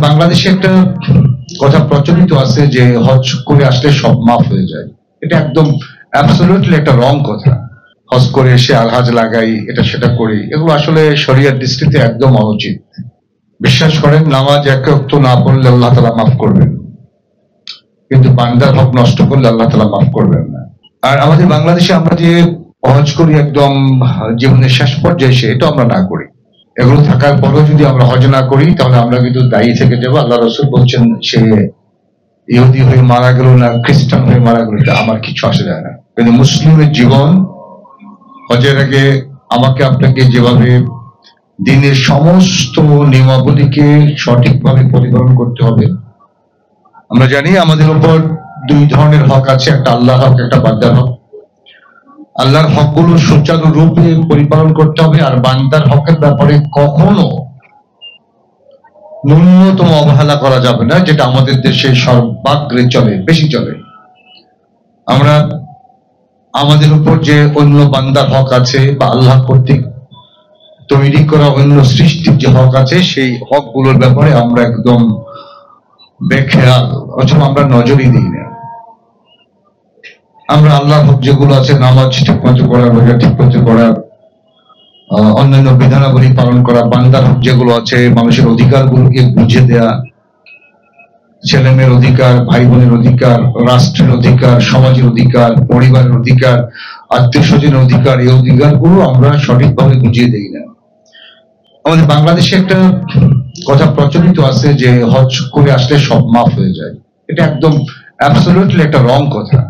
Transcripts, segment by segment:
বাংলাদেশে একটা কথা প্রচলিত আছে যে হজ করে আসলে সব মাফ হয়ে যায়। এটা একদম অ্যাবসলিউটলি একটা রং কথা। হজ করে এসে আলহাজ লাগাই, এটা সেটা করি, এগুলো আসলে শরিয়ার দৃষ্টিতে একদম অনুচিত। বিশ্বাস করেন, নামাজ এক ওয়াক্ত না পড়লে আল্লাহ তাআলা মাফ করবেন, কিন্তু বান্দার হক নষ্ট করলে আল্লাহ তাআলা মাফ করবেন না। আর আমাদের বাংলাদেশে আমরা যে হজ করি একদম জীবনের শেষ পর্যায়ে, এসে এটা আমরা না করি। এগুলো থাকার পরেও যদি আমরা হজ না করি তাহলে আমরা কিন্তু দায়ী থেকে যাবো। আল্লাহ রাসূল বলছেন, সে ইহুদি হয়ে মারা গেল না খ্রিস্টান হয়ে মারা গেল, এটা আমার কিছু আসে যায় না। কিন্তু মুসলিমের জীবন হজের আগে আমাকে আপনাকে যেভাবে দিনের সমস্ত নিয়মাবলীকে সঠিকভাবে পরিপালন করতে হবে। আমরা জানি আমাদের উপর দুই ধরনের হক আছে, একটা আল্লাহর হক, একটা বান্দার হক। আল্লাহর হকগুলো সুচারুরূপে পরিপালন করতে হবে, আর বান্দার হকের ব্যাপারে কখনো ন্যূনতম অবহেলা করা যাবে না, যেটা আমাদের দেশে সর্বাগ্রে চলে, বেশি চলে। আমরা আমাদের উপর যে অন্য বান্দার হক আছে বা আল্লাহ কর্তৃক তৈরি করা অন্য সৃষ্টির যে হক আছে, সেই হকগুলোর ব্যাপারে আমরা একদম বেখেয়াল, অথবা আমরা নজরই দিই না। আমরা আল্লাহর হক যেগুলো আছে, নামাজ ঠিকমতো করা, রোজা ঠিকমতো করা, অন্যান্য বিধানাবলী পালন করা, বান্দার হক যেগুলো আছে, মানুষের অধিকারগুলোকে বুঝে দেয়া, ছেলে মেয়ের অধিকার, ভাই বোনের অধিকার, রাষ্ট্রের অধিকার, সমাজের অধিকার, পরিবারের অধিকার, আত্মীয় স্বজনের অধিকার, এই অধিকারগুলো আমরা সঠিকভাবে বুঝিয়ে দেই না। আমাদের বাংলাদেশে একটা কথা প্রচলিত আছে যে হজ করে আসলে সব মাফ হয়ে যায়। এটা একদম অ্যাবসলিউটলি একটা রং কথা।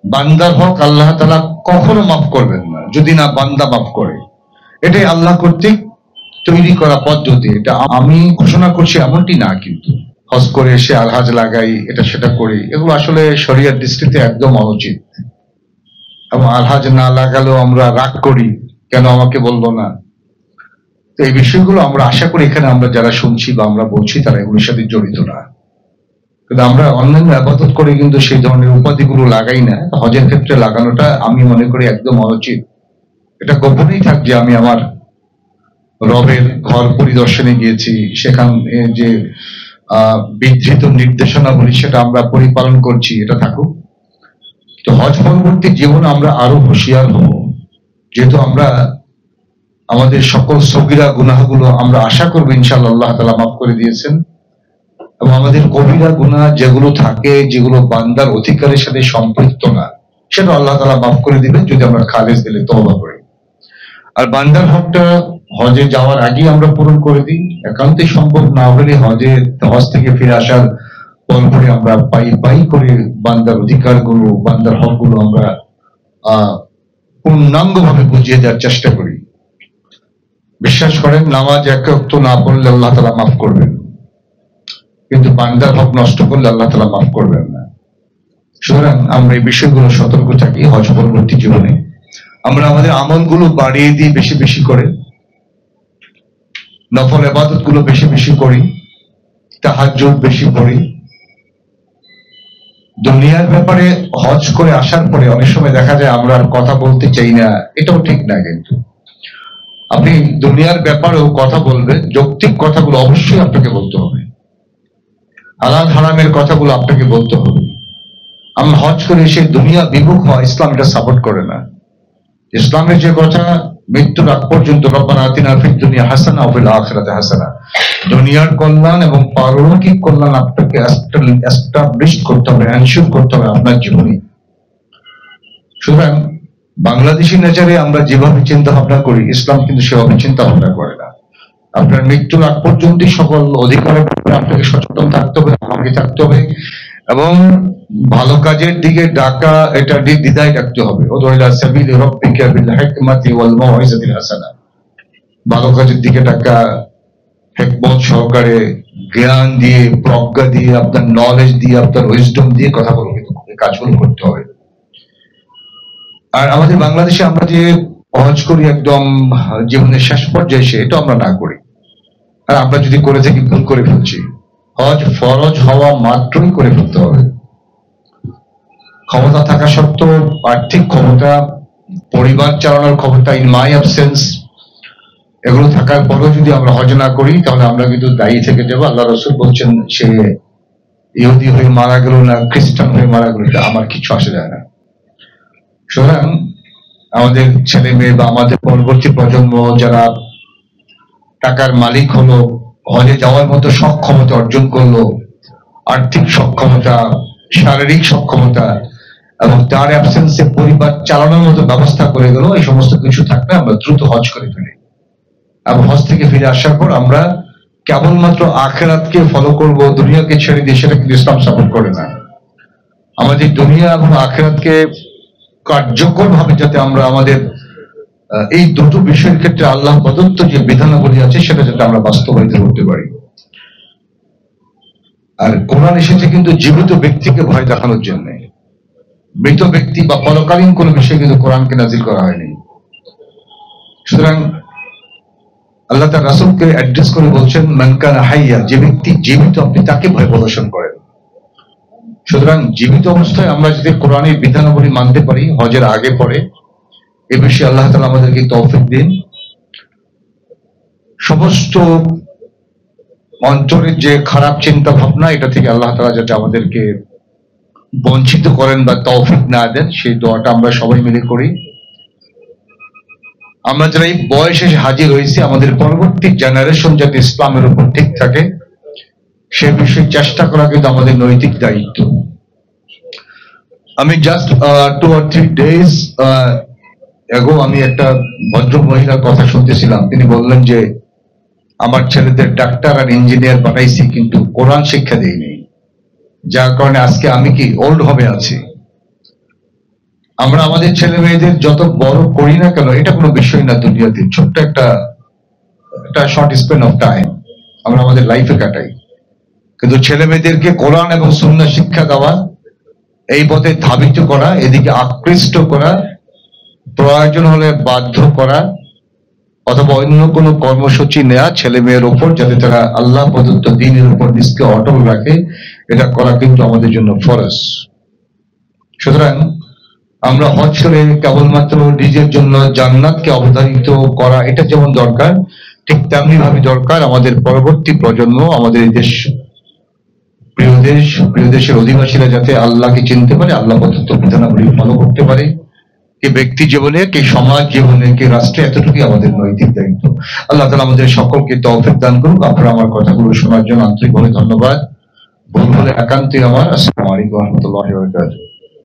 বান্দার হক আল্লাহ তাআলা কখনো মাফ করবেন না যদি না বান্দা মাফ করে। এটাই আল্লাহ কর্তৃক তৈরি করা পদ্ধতি। এটা আমি ঘোষণা করছি এমনটি না, কিন্তু হজ করে এসে আলহাজ লাগাই, এটা সেটা করি, এগুলো আসলে শরিয়ার দৃষ্টিতে একদম অনুচিত। এবং আলহাজ না লাগালেও আমরা রাগ করি, কেন আমাকে বললো না। তো এই বিষয়গুলো আমরা আশা করি এখানে আমরা যারা শুনছি বা আমরা বলছি তারা এগুলোর সাথে জড়িত না। কিন্তু আমরা অন্যান্য ইবাদত করে কিন্তু সেই ধরনের উপাধিগুলো লাগাই না। হজের ক্ষেত্রে লাগানোটা আমি মনে করি একদম অনুচিত। এটা গোপনেই থাক যে আমি আমার রবের ঘর পরিদর্শনে গিয়েছি, সেখানে যে বিধৃত নির্দেশনাবলী সেটা আমরা পরিপালন করছি, এটা থাকুক। তো হজ পরবর্তী জীবনে আমরা আরো হুঁশিয়ার হব, যেহেতু আমরা আমাদের সকল সগীরা গুনাহগুলো আমরা আশা করবো ইনশাআল্লাহ আল্লাহ তাআলা মাফ করে দিয়েছেন, এবং আমাদের কবিরা গুনাহ যেগুলো থাকে, যেগুলো বান্দার অধিকারের সাথে সম্পৃক্ত না, সেটা আল্লাহ তাআলা মাফ করে দিবেন যদি আমরা খালেস দিলে তওবা করি। আর বান্দার হকটা হজে যাওয়ার আগে আমরা পূরণ করে দিই। একান্তই সম্ভব না হলে হজ থেকে ফিরে আসার পরে আমরা পাই করে বান্দার অধিকারগুলো, বান্দার হকগুলো আমরা পূর্ণাঙ্গভাবে বুঝিয়ে দেওয়ার চেষ্টা করি। বিশ্বাস করেন, নামাজ এক ওয়াক্ত না পড়লে আল্লাহ তাআলা মাফ করবেন, কিন্তু বান্দার হক নষ্ট করলে আল্লাহ তাআলা মাফ করবেন না। সুতরাং আমরা এই বিষয়গুলো সতর্ক থাকি। হজ পরবর্তী জীবনে আমরা আমাদের আমলগুলো বাড়িয়ে দিই, বেশি বেশি করে নফল ইবাদত গুলো বেশি বেশি করি, তাহাজ্জুদ বেশি পড়ি। দুনিয়ার ব্যাপারে হজ করে আসার পরে অনেক সময় দেখা যায় আমরা আর কথা বলতে চাই না, এটাও ঠিক না। কিন্তু আপনি দুনিয়ার ব্যাপারেও কথা বলবেন, যৌক্তিক কথাগুলো অবশ্যই আপনাকে বলতে হবে, হালাল হারামের কথাগুলো আপনাকে বলতে হবে। আমরা হজ করে এসে দুনিয়া বিমুখ হওয়া ইসলাম এটা সাপোর্ট করে না। ইসলামের যে কথা, মৃত্যুর আগ পর্যন্ত রব্বানা আতিনা ফিদ দুনিয়া হাসানা ওয়া ফিল আখিরাতি হাসানা, দুনিয়ার কল্যাণ এবং পারলৌকিক কল্যাণ আপনাকে এস্টাবলিশ করতে হবে, এনশিওর করতে হবে আপনার জীবনে। সুতরাং বাংলাদেশি নেচারে আমরা যেভাবে চিন্তা ভাবনা করি, ইসলাম কিন্তু সেভাবে চিন্তা ভাবনা করে না। আপনার মৃত্যুর আগ পর্যন্তই সকল অধিকারের ব্যাপারে আপনাকে সচেতন থাকতে হবে, আমাকে থাকতে হবে, এবং ভালো কাজের দিকে ডাকা, এটা দ্বিধায় রাখতে হবে। ভালো কাজের দিকে ডাকা, হিকমত সহকারে, জ্ঞান দিয়ে, প্রজ্ঞা দিয়ে, আপনার নলেজ দিয়ে, আপনার উইজডম দিয়ে কথা বলতে, কাজগুলো করতে হবে। আর আমাদের বাংলাদেশে আমরা যে হজ করি একদম জীবনের শেষ পর্যায়ে, এটা আমরা না করি। আর আমরা যদি করে থাকি, ভুল করে ফেলছি। হজ ফরজ হওয়া মাত্রই করে ফেলতে হবে। ক্ষমতা থাকা সত্ত্বেও, আর্থিক ক্ষমতা, পরিবার চালানোর ক্ষমতা, ইন মাই অ্যাবসেন্স, এগুলো থাকার পরেও যদি আমরা হজ না করি তাহলে আমরা কিন্তু দায়ী থেকে যাবো। আল্লাহ রসুল বলছেন, সে ইহুদি হয়ে মারা গেল না খ্রিস্টান হয়ে মারা গেল, এটা আমার কিছু আসে যায় না। সুতরাং আমাদের ছেলে মেয়ে বা আমাদের পরবর্তী প্রজন্ম যারা টাকার মালিক হলো, হজে যাওয়ার মতো সক্ষমতা অর্জন করলো, আর্থিক সক্ষমতা, শারীরিক সক্ষমতা এবং তার অ্যাবসেন্সে পরিবার চালানোর মতো ব্যবস্থা করে গেল, এই সমস্ত কিছু থাকলে আমরা দ্রুত হজ করে ফেলি এবং হজ থেকে ফিরে আসার পর আমরা কেবলমাত্র আখিরাতকে ফলো করব, দুনিয়াকে ছেড়ে দিয়ে, সেটা কিন্তু ইসলাম সাপোর্ট করে না। আমাদের দুনিয়া এবং আখিরাতকে কার্যকর ভাবে যাতে আমরা আমাদের এই দুটো বিষয়ের ক্ষেত্রে আল্লাহ প্রদত্ত যে বিধানাবলী আছে সেটা যাতে আমরা বাস্তবায়িত করতে পারি। আর কোরআন এসেছে কিন্তু জীবিত ব্যক্তিকে ভয় দেখানোর জন্য, মৃত ব্যক্তি বা পরকালীন কোন বিষয়ে কিন্তু কোরআনকে নাজিল করা হয়নি। সুতরাং আল্লাহ তার রাসূলকে অ্যাড্রেস করে বলছেন, মান কানা হাইয়া, যে ব্যক্তি জীবিত আপনি তাকে ভয় প্রদর্শন করেন। সুতরাং জীবিত অবস্থায় আমরা যদি কোরআনের বিধানাবলী মানতে পারি হজের আগে পরে, এ বিষয়ে আল্লাহ তাআলা আমাদেরকে তৌফিক দিন। সমস্ত অন্তরের যে খারাপ চিন্তা ভাবনা, এটা থেকে আল্লাহ তাআলা যাতে আমাদেরকে বঞ্চিত করেন বা তৌফিক না দেন, সেই দোয়াটা আমরা সবাই মিলে করি। আমরা যারা এই বয়সে হাজির হয়েছি, আমাদের পরবর্তী জেনারেশন যাতে ইসলামের উপর ঠিক থাকে সে বিষয়ে চেষ্টা করা কিন্তু আমাদের নৈতিক দায়িত্ব। আমি জাস্ট 2 or 3 days ago আমি একটা ভদ্র মহিলার কথা শুনতেছিলাম। তিনি বললেন যে আমার ছেলেদের ডাক্তার আর ইঞ্জিনিয়ার বানাইছি কিন্তু কোরআন শিক্ষা দেয়নি, যার কারণে আজকে আমি কি ওল্ড হবে আছি। আমরা আমাদের ছেলে মেয়েদের যত বড় করি না কেন, এটা কোনো বিষয় না দুনিয়াতে, ছোট্ট একটা শর্ট স্পেন অফ টাইম আমরা আমাদের লাইফে কাটাই, কিন্তু ছেলে মেয়েদেরকে কোরআন এবং সুন্নাহ শিক্ষা দেওয়া, এই পথে ধাবিত করা, এদিকে আকৃষ্ট করা, প্রয়োজন হলে বাধ্য করা অথবা অন্য কোনো কর্মসূচি নেওয়া ছেলে মেয়ের উপর, যাতে তারা আল্লাহ প্রদত্ত দ্বীনের উপর নিজকে অটল রাখে, এটা করা কিন্তু আমাদের জন্য ফরজ। সুতরাং আমরা হজ করে কেবলমাত্র নিজের জন্য জান্নাতকে অবধারিত করা, এটা যেমন দরকার, ঠিক তেমনি ভাবে দরকার আমাদের পরবর্তী প্রজন্ম, আমাদের এই দেশ, প্রিয় দেশের অধিবাসীরা যাতে আল্লাহকে চিনতে পারে, আল্লাহ প্রদত্ত বিধানাবলী ফলো করতে পারে, কে ব্যক্তি জীবনে, কে সমাজ জীবনে, কে রাষ্ট্রে, এতটুকুই আমাদের নৈতিক দায়িত্ব। আল্লাহ তাআলা আমাদের সকলকে তৌফিক দান করুন। আপনারা আমার কথাগুলো শোনার জন্য আন্তরিকভাবে ধন্যবাদ। ভুল হলে একান্তই আমার। আসসালামু আলাইকুম ওয়া রাহমাতুল্লাহি ওয়া বারাকাতুহু।